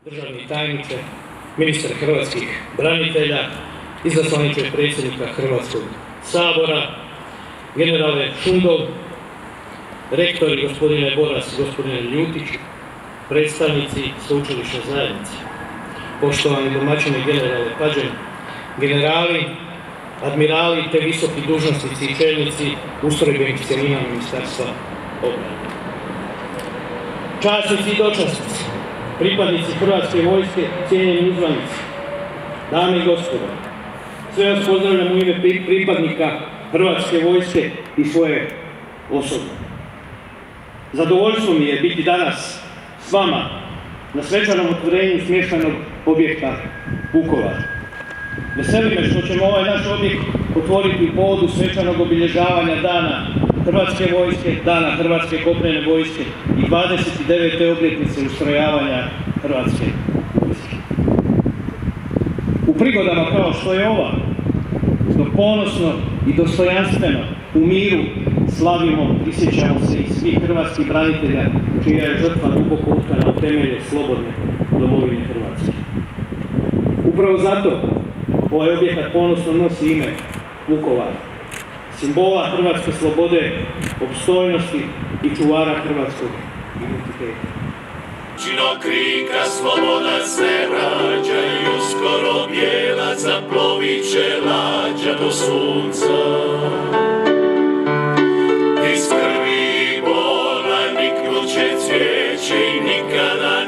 državni tajniče, ministar hrvatskih branitelja, izaslaniče predsjednika Hrvatskog sabora, generale Šundov, rektori gospodine Boras i gospodine Ljutić, predstavnici sveučilišne zajednice, poštovani domaćini generale Pađen, generali, admirali te visoki dužnosnici i čelnici ustrojbenih cjelina Ministarstva obrane. Časnici i dočasnici, pripadnici Hrvatske vojske, cijenjeni uzvanici, dame i gospodo, sve vas pozdravljam u ime pripadnika Hrvatske vojske i svoje osobno. Zadovoljstvo mi je biti danas s vama na svečanom otvorenju smještajnog objekta Vukovar. Veseli me što ćemo ovaj naš objekt otvoriti u povodu svečanog obilježavanja Dana Hrvatske vojske, Dana Hrvatske kopnene vojske i 29. obljetnice ustrojavanja Hrvatske vojske. U prigodama kao što je ova, što ponosno i dostojanstveno u miru slavimo, prisjećamo se i svih hrvatskih branitelja čija je žrtva duboko utkana u temelje slobodne domovine Hrvatske. Upravo zato ovaj objekat ponosno nosi ime Vukovar, simbola hrvatske slobode, opstojnosti i čuvara hrvatskog identiteta. Čino krika sloboda se rađa i uskoro bijela zaplovit će lađa do sunca. Iz krvi i bola niknut će cvijeće i nikada